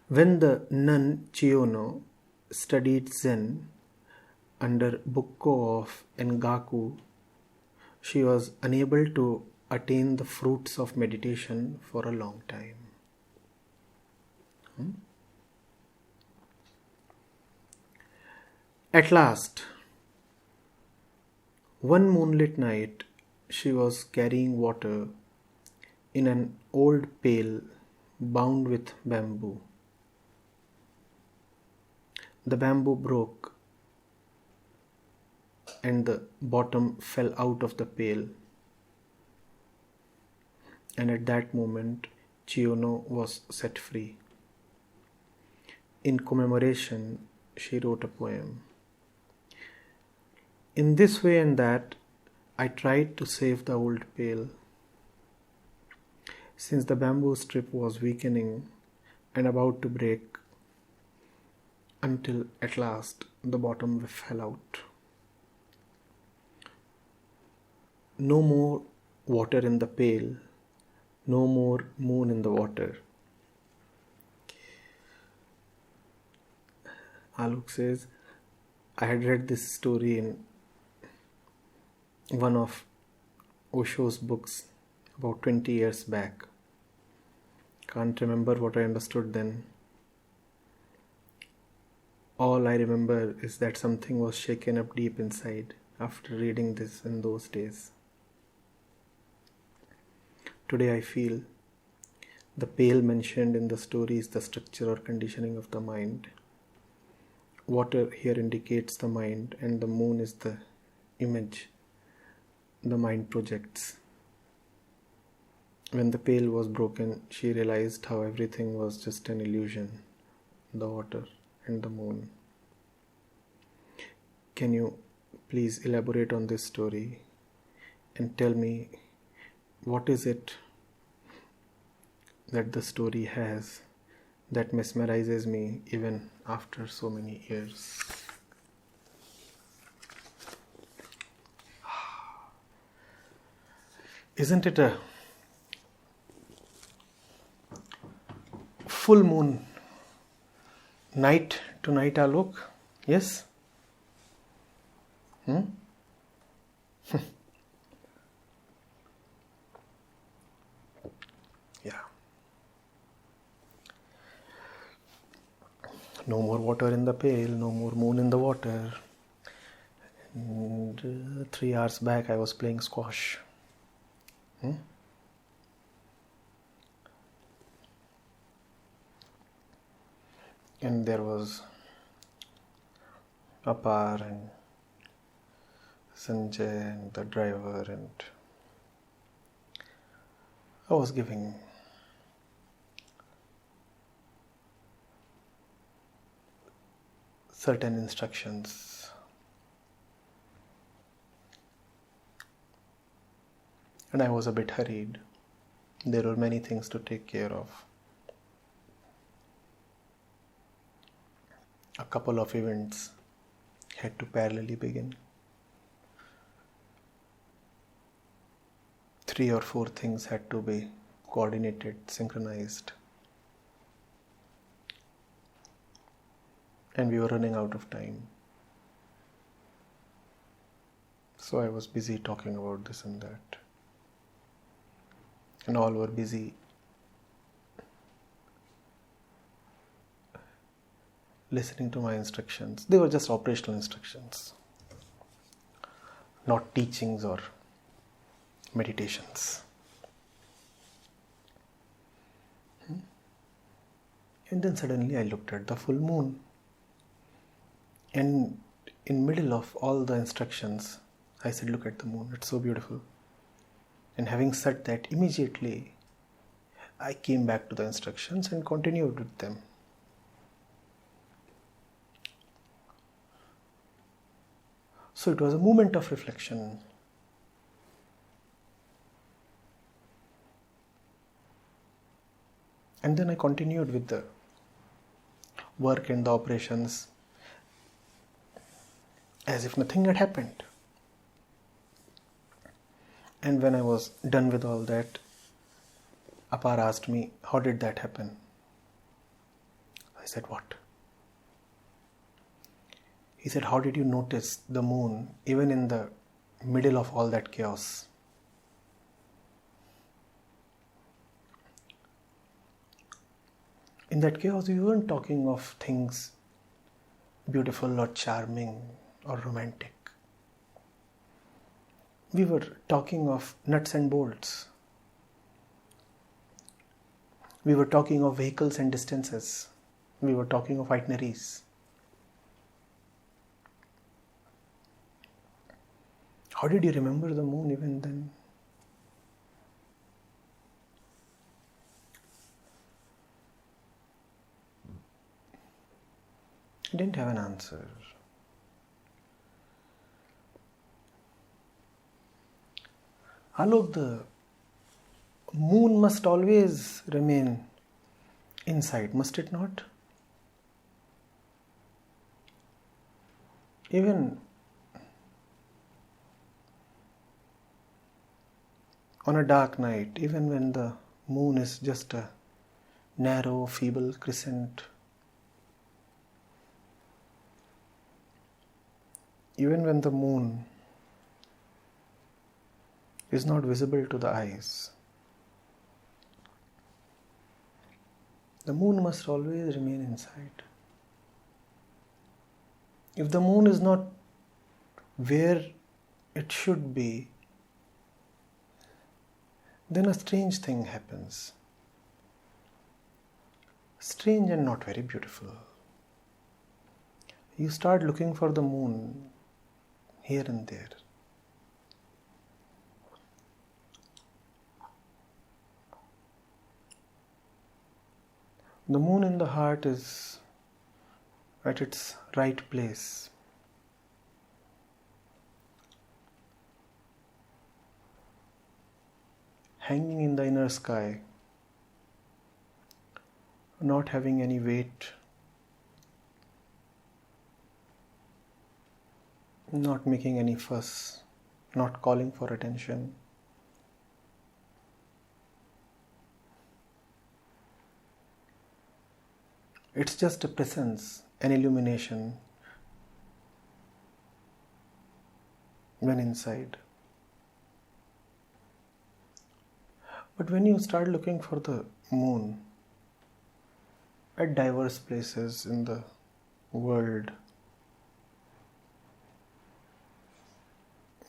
When the nun Chiyono studied Zen under Bukko of Engaku, she was unable to attain the fruits of meditation for a long time. At last, one moonlit night, she was carrying water in an old pail bound with bamboo. The bamboo broke and the bottom fell out of the pail. And at that moment, Chiyono was set free. In commemoration, she wrote a poem. In this way and that, I tried to save the old pail. Since the bamboo strip was weakening and about to break, until at last the bottom fell out. No more water in the pail, no more moon in the water. Alok says, I had read this story in one of Osho's books about 20 years back. Can't remember what I understood then. All I remember is that something was shaken up deep inside after reading this in those days. Today I feel the pail mentioned in the story is the structure or conditioning of the mind. Water here indicates the mind, and the moon is the image the mind projects. When the pail was broken, she realized how everything was just an illusion, the water and the moon. Can you please elaborate on this story and tell me what is it that the story has that mesmerizes me even after so many years? Isn't it a full moon night tonight, Alok? Yes? Yeah. No more water in the pail, no more moon in the water. And 3 hours back I was playing squash. And there was Apar and Sanjay and the driver, and I was giving certain instructions. And I was a bit hurried. There were many things to take care of. A couple of events had to parallelly begin. 3 or 4 things had to be coordinated, synchronized. And we were running out of time. So I was busy talking about this and that. And all were busy listening to my instructions. They were just operational instructions, not teachings or meditations. And then suddenly I looked at the full moon. And in middle of all the instructions, I said, look at the moon, it's so beautiful. And having said that, immediately I came back to the instructions and continued with them. So it was a moment of reflection. And then I continued with the work and the operations as if nothing had happened. And when I was done with all that, Apar asked me, how did that happen? I said, what? He said, how did you notice the moon even in the middle of all that chaos? In that chaos, we weren't talking of things beautiful or charming or romantic. We were talking of nuts and bolts. We were talking of vehicles and distances. We were talking of itineraries. How did you remember the moon even then? I didn't have an answer. Alok, the moon must always remain inside, must it not? Even on a dark night, even when the moon is just a narrow, feeble crescent, even when the moon is not visible to the eyes, the moon must always remain inside. If the moon is not where it should be, then a strange thing happens. Strange and not very beautiful. You start looking for the moon here and there. The moon in the heart is at its right place. Hanging in the inner sky, not having any weight, not making any fuss, not calling for attention. It's just a presence, an illumination when inside. But when you start looking for the moon at diverse places in the world,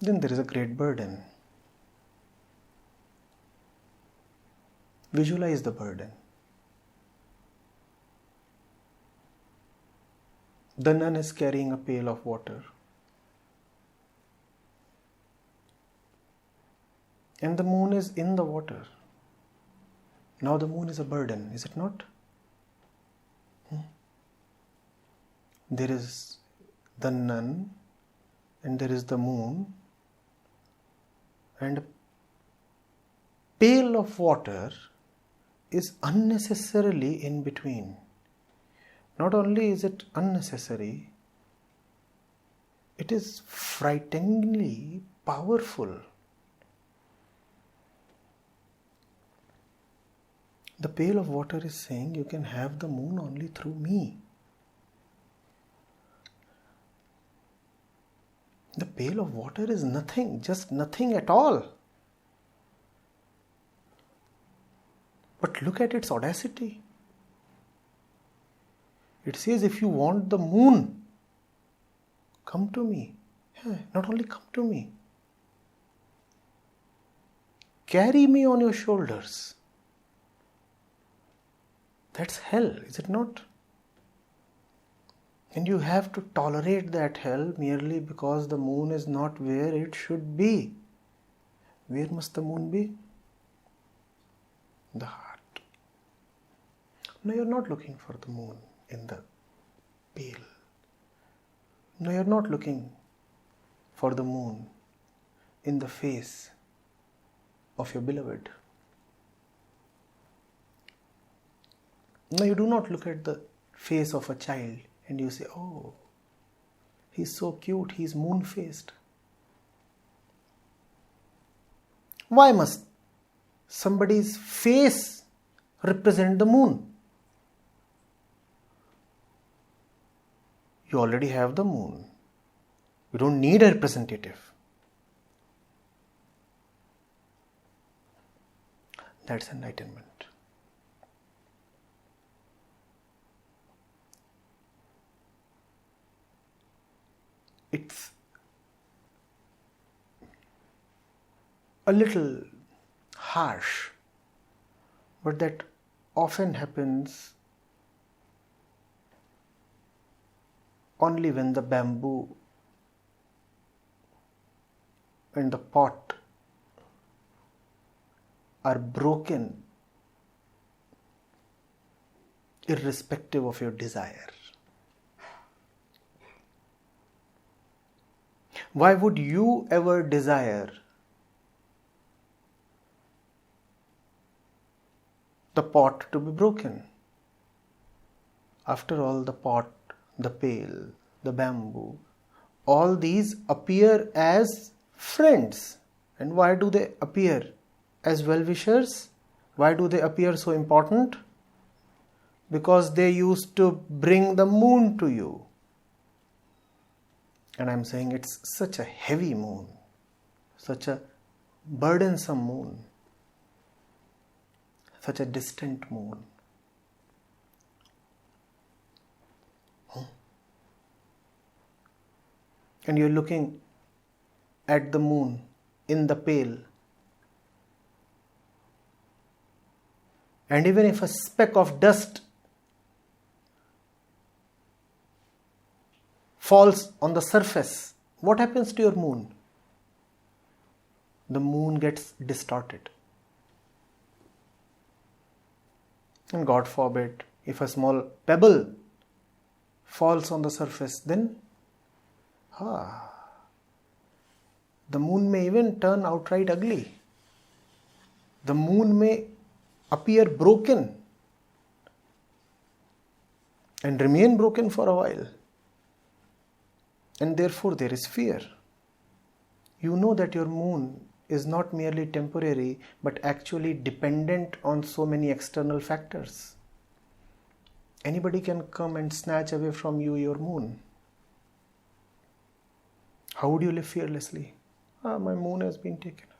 then there is a great burden. Visualize the burden. The nun is carrying a pail of water. And the moon is in the water. Now the moon is a burden, is it not? There is the nun and there is the moon, and a pail of water is unnecessarily in between. Not only is it unnecessary, it is frighteningly powerful. The pail of water is saying you can have the moon only through me. The pail of water is nothing, just nothing at all. But look at its audacity. It says, if you want the moon, come to me. Yeah, not only come to me, carry me on your shoulders. That's hell, is it not? And you have to tolerate that hell merely because the moon is not where it should be. Where must the moon be? The heart. No, you're not looking for the moon in the pail. No, you're not looking for the moon in the face of your beloved. No, you do not look at the face of a child and you say, oh, he's so cute, he's moon-faced. Why must somebody's face represent the moon? You already have the moon. You don't need a representative. That's enlightenment. It's a little harsh, but that often happens only when the bamboo and the pot are broken, irrespective of your desire. Why would you ever desire the pot to be broken? After all, the pot, the pail, the bamboo, all these appear as friends. And why do they appear as well-wishers? Why do they appear so important? Because they used to bring the moon to you. And I'm saying it's such a heavy moon, such a burdensome moon, such a distant moon. And you're looking at the moon in the pail. And even if a speck of dust falls on the surface, what happens to your moon? The moon gets distorted. And God forbid, if a small pebble falls on the surface, then the moon may even turn outright ugly. The moon may appear broken and remain broken for a while. And therefore there is fear. You know that your moon is not merely temporary, but actually dependent on so many external factors. Anybody can come and snatch away from you your moon. How would you live fearlessly? My moon has been taken away.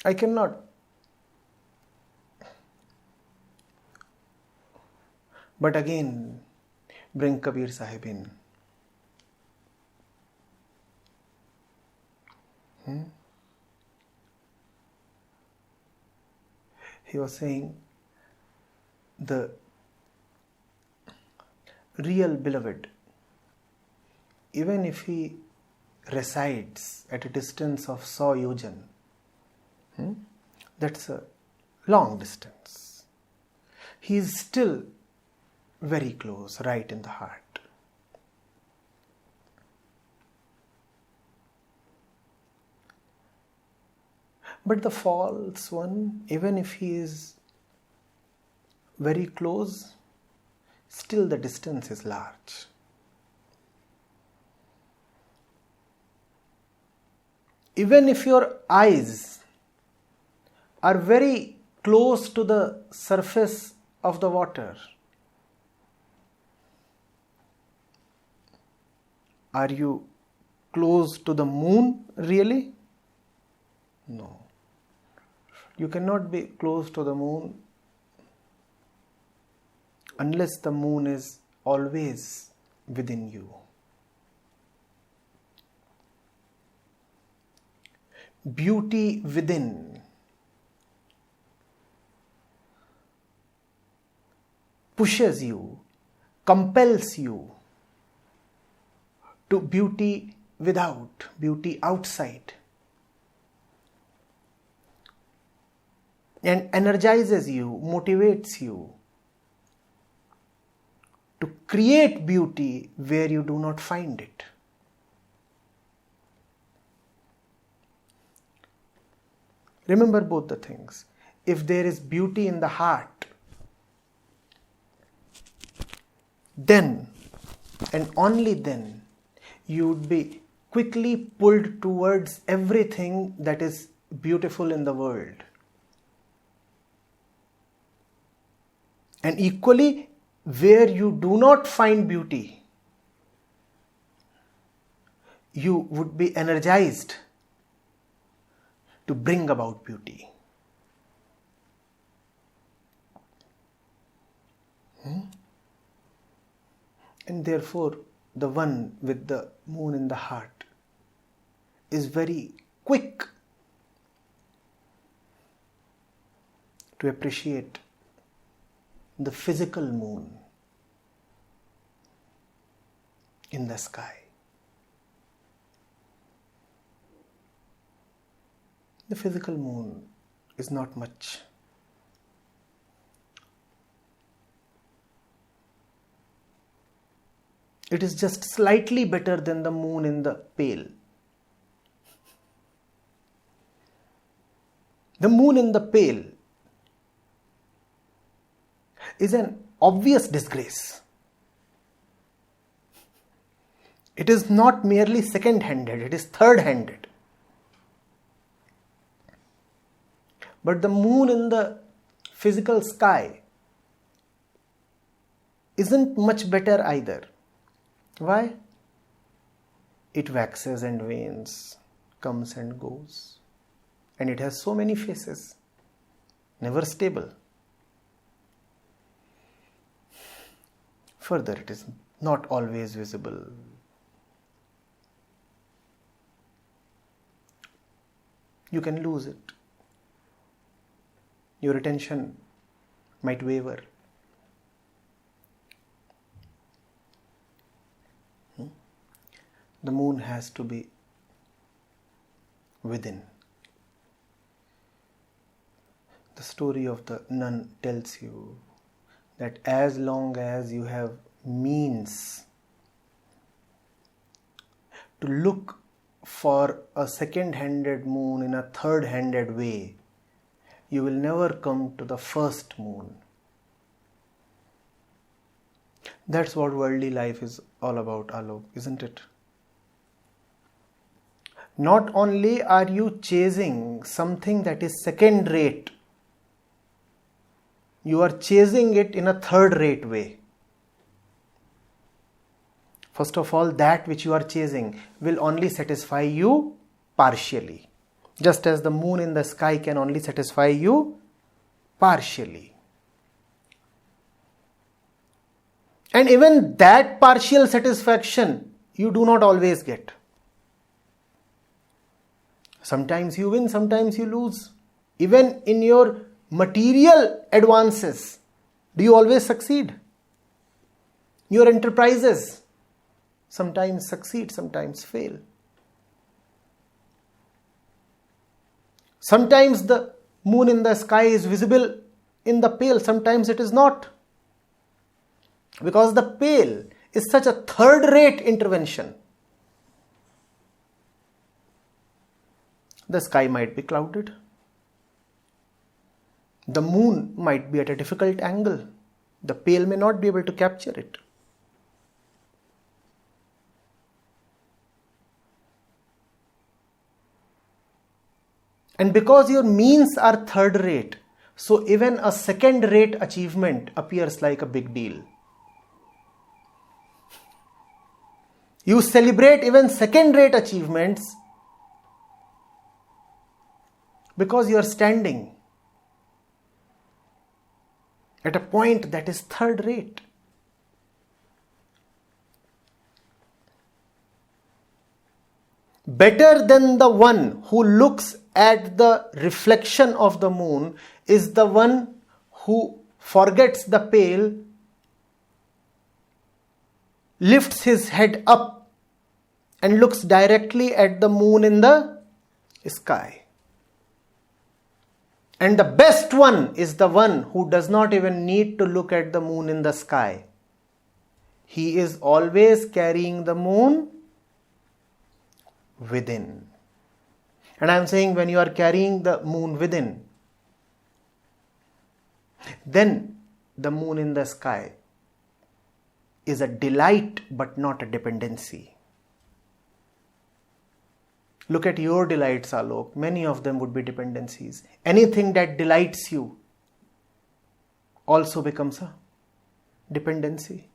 I cannot but again bring Kabir Sahib in. He was saying the real beloved, even if he resides at a distance of 100 yojan, that's a long distance, he is still very close, right in the heart. But the false one, even if he is very close, still the distance is large. Even if your eyes are very close to the surface of the water, are you close to the moon really? No. You cannot be close to the moon unless the moon is always within you. Beauty within pushes you, compels you to beauty without, beauty outside, and energizes you, motivates you to create beauty where you do not find it. Remember both the things. If there is beauty in the heart, then and only then you would be quickly pulled towards everything that is beautiful in the world. And equally, where you do not find beauty, you would be energized to bring about beauty. And therefore, the one with the moon in the heart is very quick to appreciate the physical moon in the sky. The physical moon is not much. It is just slightly better than the moon in the pail. The moon in the pail is an obvious disgrace. It is not merely second-handed, it is third-handed. But the moon in the physical sky isn't much better either. Why? It waxes and wanes, comes and goes. And it has so many faces, never stable. Further, it is not always visible. You can lose it. Your attention might waver. The moon has to be within. The story of the nun tells you that as long as you have means to look for a second-handed moon in a third-handed way, you will never come to the first moon. That's what worldly life is all about, Alok, isn't it? Not only are you chasing something that is second-rate, you are chasing it in a third-rate way. First of all, that which you are chasing will only satisfy you partially. Just as the moon in the sky can only satisfy you partially. And even that partial satisfaction you do not always get. Sometimes you win, sometimes you lose. Even in your material advances, do you always succeed? Your enterprises sometimes succeed, sometimes fail. Sometimes the moon in the sky is visible in the pail, sometimes it is not. Because the pail is such a third-rate intervention. The sky might be clouded. The moon might be at a difficult angle. The pail may not be able to capture it. And because your means are third-rate, so even a second-rate achievement appears like a big deal. You celebrate even second-rate achievements because you are standing at a point that is third-rate. Better than the one who looks at the reflection of the moon is the one who forgets the pail, lifts his head up and looks directly at the moon in the sky. And the best one is the one who does not even need to look at the moon in the sky. He is always carrying the moon within. And I am saying when you are carrying the moon within, then the moon in the sky is a delight but not a dependency. Look at your delights, Alok. Many of them would be dependencies. Anything that delights you also becomes a dependency.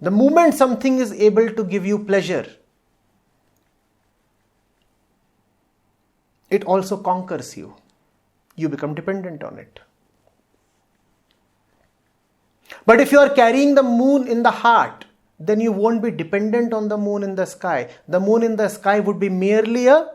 The moment something is able to give you pleasure, it also conquers you. You become dependent on it. But if you are carrying the moon in the heart, then you won't be dependent on the moon in the sky. The moon in the sky would be merely a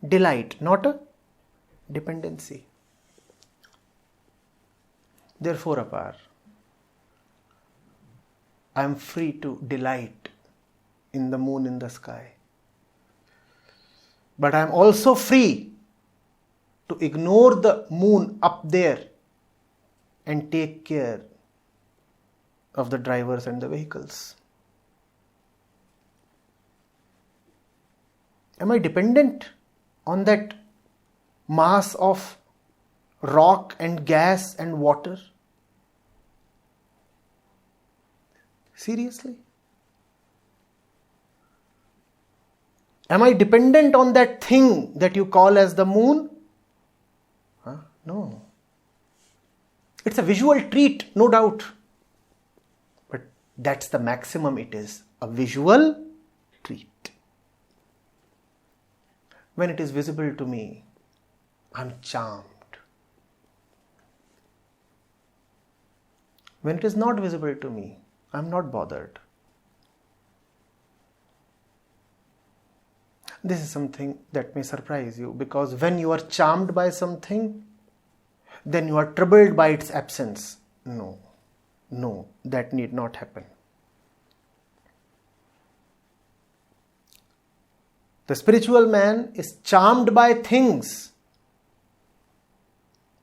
delight, not a dependency. Therefore, Apar, I am free to delight in the moon in the sky. But I am also free to ignore the moon up there and take care of the drivers and the vehicles. Am I dependent on that mass of rock and gas and water? Seriously? Am I dependent on that thing that you call as the moon? No. It's a visual treat, no doubt. But that's the maximum it is. A visual treat. When it is visible to me, I'm charmed. When it is not visible to me, I'm not bothered. This is something that may surprise you, because when you are charmed by something, then you are troubled by its absence. No, that need not happen. The spiritual man is charmed by things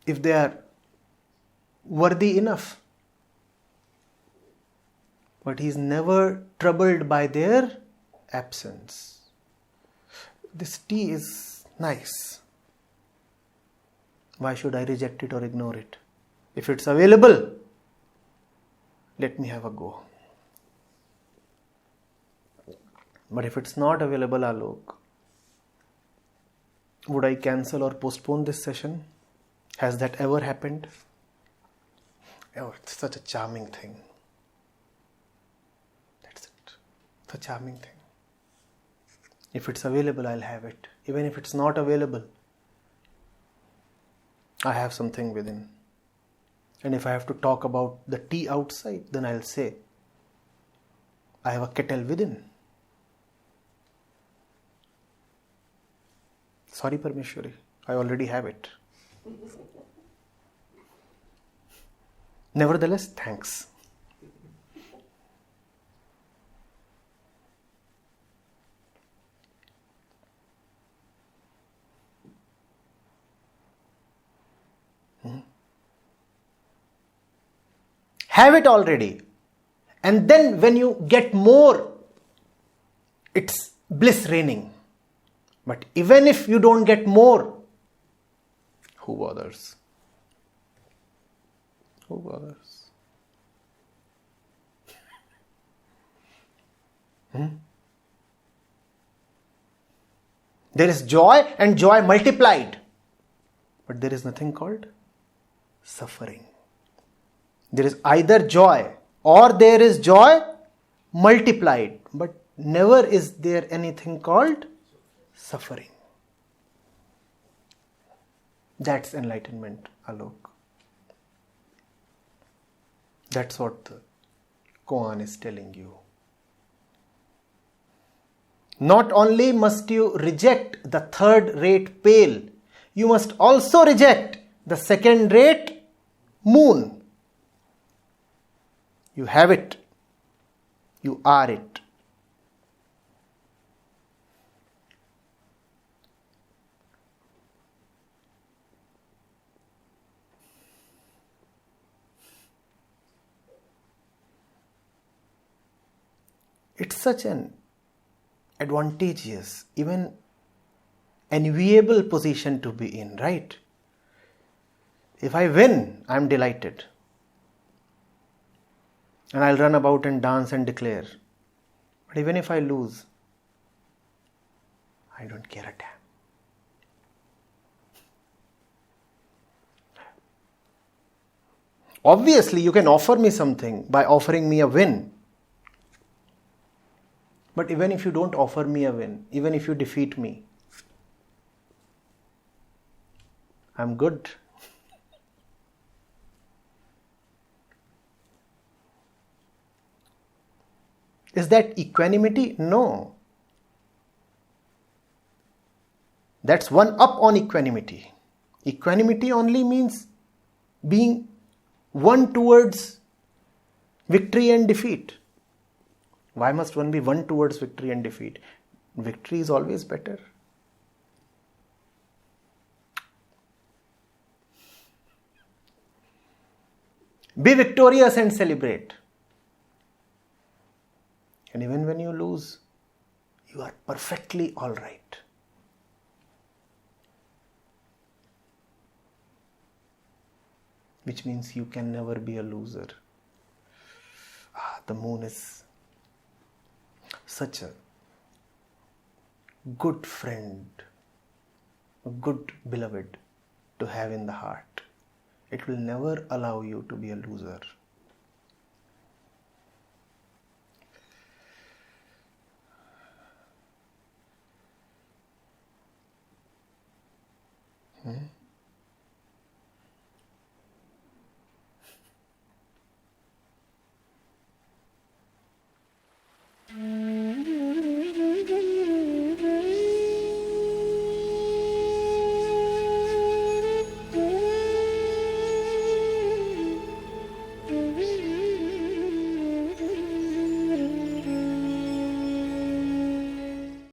if they are worthy enough. But he is never troubled by their absence. This tea is nice. Why should I reject it or ignore it? If it's available, let me have a go. But if it's not available, Alok, would I cancel or postpone this session? Has that ever happened? Oh, it's such a charming thing. That's it. It's a charming thing. If it's available, I'll have it. Even if it's not available, I have something within. And if I have to talk about the tea outside, then I'll say, I have a kettle within. Sorry, Parmeshwari, I already have it. Nevertheless, thanks. Have it already. And then when you get more, it's bliss reigning. But even if you don't get more, who bothers? Who bothers? There is joy and joy multiplied. But there is nothing called suffering. There is either joy or there is joy multiplied. But never is there anything called suffering. That's enlightenment, Alok. That's what the Koan is telling you. Not only must you reject the third-rate pail, you must also reject the second-rate moon. You have it. You are it. It's such an advantageous, even enviable position to be in, right? If I win, I'm delighted. And I'll run about and dance and declare. But even if I lose, I don't care a damn. Obviously, you can offer me something by offering me a win. But even if you don't offer me a win, even if you defeat me, I'm good. Is that equanimity? No. That's one up on equanimity. Equanimity only means being one towards victory and defeat. Why must one be one towards victory and defeat? Victory is always better. Be victorious and celebrate. And even when you lose, you are perfectly all right. Which means you can never be a loser. The moon is such a good friend, a good beloved to have in the heart. It will never allow you to be a loser.